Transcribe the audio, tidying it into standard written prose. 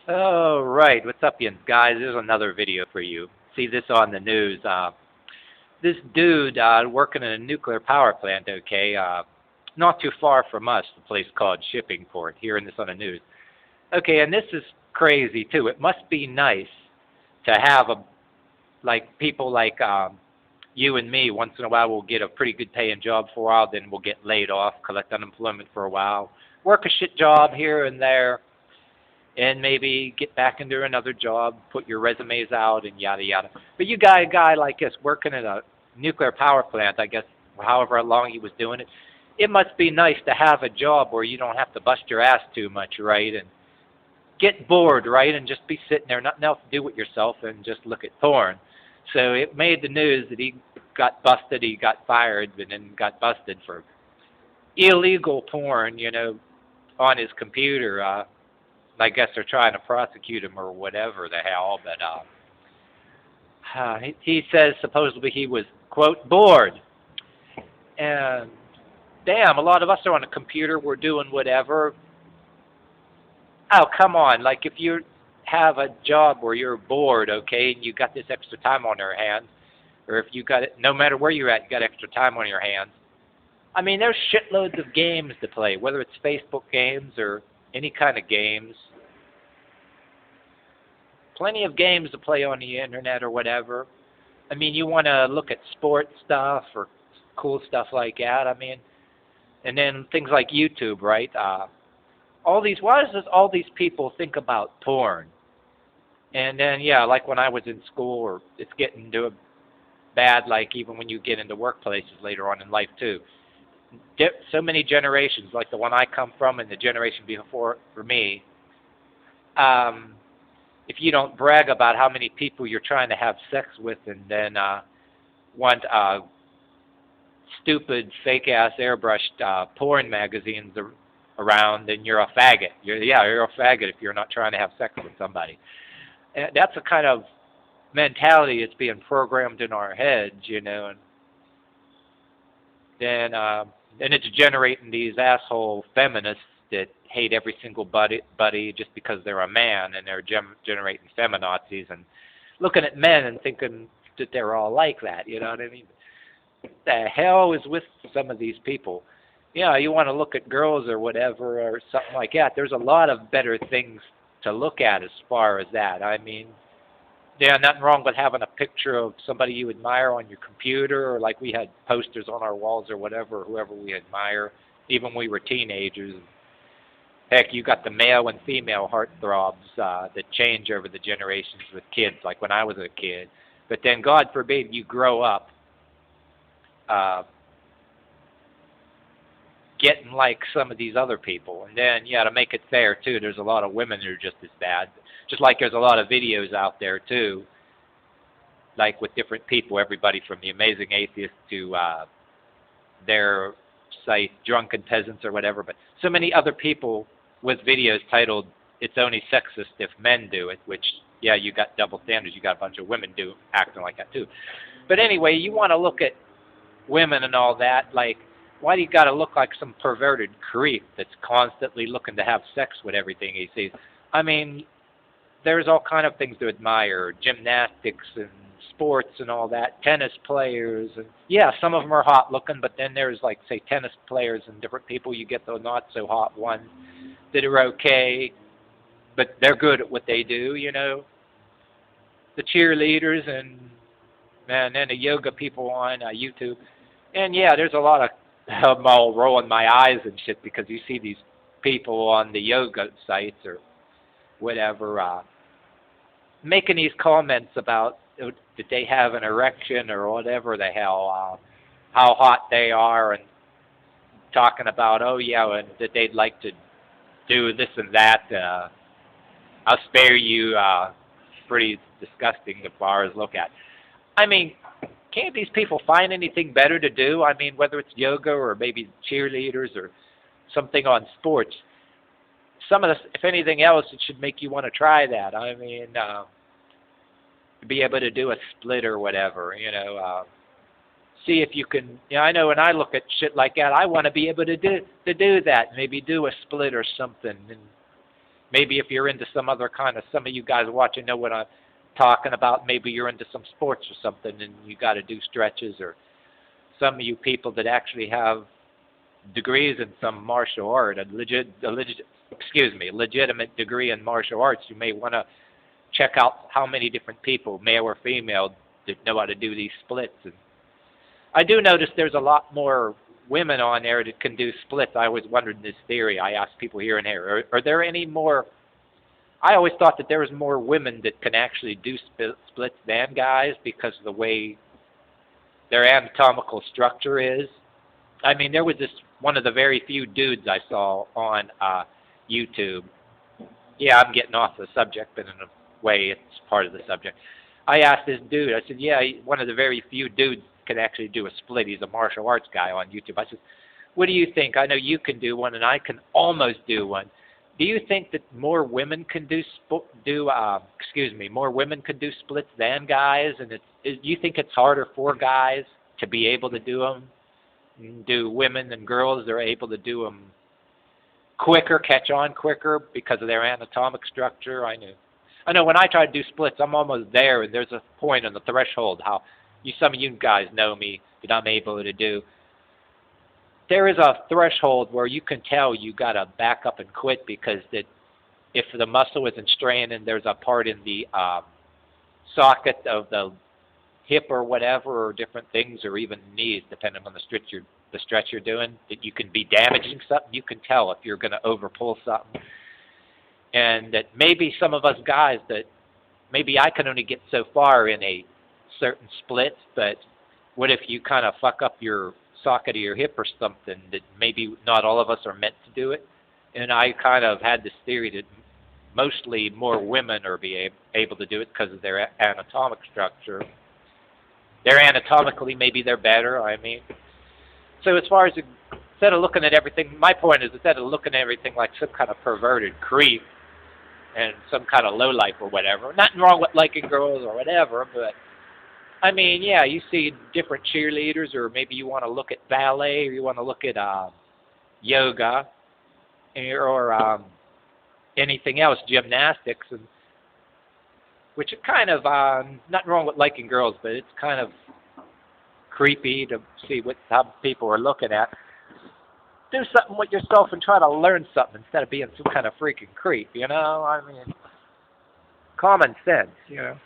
Oh, right. What's up, you guys? There's another video for you. See this on the news. This dude working in a nuclear power plant, okay, not too far from us, a place called Shippingport, hearing this on the news. Okay, and this is crazy, too. It must be nice to have like people like you and me. Once in a while, we'll get a pretty good paying job for a while, then we'll get laid off, collect unemployment for a while, work a shit job here and there, and maybe get back into another job, put your resumes out, and yada yada. But you got a guy like us working in a nuclear power plant, I guess, however long he was doing it. It must be nice to have a job where you don't have to bust your ass too much, right? And get bored, right? And just be sitting there, nothing else to do with yourself, and just look at porn. So it made the news that he got busted, he got fired, and then got busted for illegal porn, on his computer. I guess they're trying to prosecute him or whatever the hell, but he says supposedly he was, quote, bored. And damn, a lot of us are on a computer, we're doing whatever. Oh, come on. Like if you have a job where you're bored, okay, and you got this extra time on your hands, or if you got it, no matter where you're at, you got extra time on your hands. I mean, there's shitloads of games to play, whether it's Facebook games or any kind of games. Plenty of games to play on the internet or whatever. I mean, you want to look at sports stuff or cool stuff like that. I mean, and then things like YouTube, right? Why does all these people think about porn? And then, yeah, like when I was in school, or it's getting to a bad, like even when you get into workplaces later on in life too. So many generations, like the one I come from and the generation before for me. Um, if you don't brag about how many people you're trying to have sex with, and then want stupid, fake ass airbrushed porn magazines around, then you're a faggot. You're a faggot if you're not trying to have sex with somebody. And that's a kind of mentality that's being programmed in our heads, and then it's generating these asshole feminists that hate every single buddy just because they're a man, and they're generating feminazis and looking at men and thinking that they're all like that. You know what I mean? What the hell is with some of these people? Yeah, you want to look at girls or whatever or something like that. There's a lot of better things to look at as far as that. I mean, yeah, nothing wrong with having a picture of somebody you admire on your computer, or like we had posters on our walls or whatever, whoever we admire, even when we were teenagers. Heck, you got the male and female heartthrobs that change over the generations with kids, like when I was a kid. But then, God forbid, you grow up uh, getting like some of these other people. And then, yeah, to make it fair, too, there's a lot of women that are just as bad. Just like there's a lot of videos out there, too, like with different people, everybody from the Amazing Atheist to their site, Drunken Peasants or whatever. But so many other people with videos titled, "It's only sexist if men do it," which, yeah, you got double standards. You got a bunch of women acting like that, too. But anyway, you want to look at women and all that, like, why do you got to look like some perverted creep that's constantly looking to have sex with everything he sees? I mean, there's all kind of things to admire, gymnastics and sports and all that, tennis players, and yeah, some of them are hot looking, but then there's like, say, tennis players and different people. You get the not so hot ones that are okay, but they're good at what they do, the cheerleaders and the yoga people on YouTube. And yeah, there's a lot of I'm all rolling my eyes and shit because you see these people on the yoga sites or whatever making these comments about that they have an erection or whatever the hell, how hot they are, and talking about, oh yeah, and that they'd like to do this and that. I'll spare you. Pretty disgusting as far as look at. I mean, can't these people find anything better to do? I mean, whether it's yoga or maybe cheerleaders or something on sports. Some of this, if anything else, it should make you want to try that. I mean, be able to do a split or whatever, see if you can. I know when I look at shit like that, I want to be able to do that. Maybe do a split or something, and maybe if you're into some other kind of, some of you guys watching know what I'm talking about. Maybe you're into some sports or something, and you got to do stretches, or some of you people that actually have degrees in some martial art, legitimate degree in martial arts, you may want to check out how many different people, male or female, that know how to do these splits. And I do notice there's a lot more women on there that can do splits. I always wondered this theory. I asked people here and there, are there any more? I always thought that there was more women that can actually do splits than guys because of the way their anatomical structure is. I mean, there was this one of the very few dudes I saw on YouTube. Yeah, I'm getting off the subject, but in a way, it's part of the subject. I asked this dude, I said, yeah, one of the very few dudes can actually do a split. He's a martial arts guy on YouTube. I said, what do you think? I know you can do one, and I can almost do one. Do you think that more women can more women can do splits than guys? And do you think it's harder for guys to be able to do them? Do women and girls are able to do them quicker, catch on quicker because of their anatomic structure? I know when I try to do splits, I'm almost there, and there's a point on the threshold. Some of you guys know me that I'm able to do. There is a threshold where you can tell you got to back up and quit because if the muscle isn't straining, there's a part in the socket of the hip or whatever, or different things, or even knees, depending on the stretch you're doing, that you can be damaging something. You can tell if you're going to overpull something. And that maybe some of us guys, that maybe I can only get so far in a certain split, but what if you kind of fuck up your socket of your hip or something, that maybe not all of us are meant to do it? And I kind of had this theory that mostly more women are able to do it because of their anatomic structure. They're anatomically, maybe they're better, I mean. So as far as, instead of looking at everything, my point is, instead of looking at everything like some kind of perverted creep and some kind of lowlife or whatever, nothing wrong with liking girls or whatever, but I mean, yeah, you see different cheerleaders, or maybe you want to look at ballet, or you want to look at yoga, or anything else, gymnastics, and which is kind of, nothing wrong with liking girls, but it's kind of creepy to see how people are looking at. Do something with yourself and try to learn something instead of being some kind of freaking creep, you know? I mean, common sense, you know?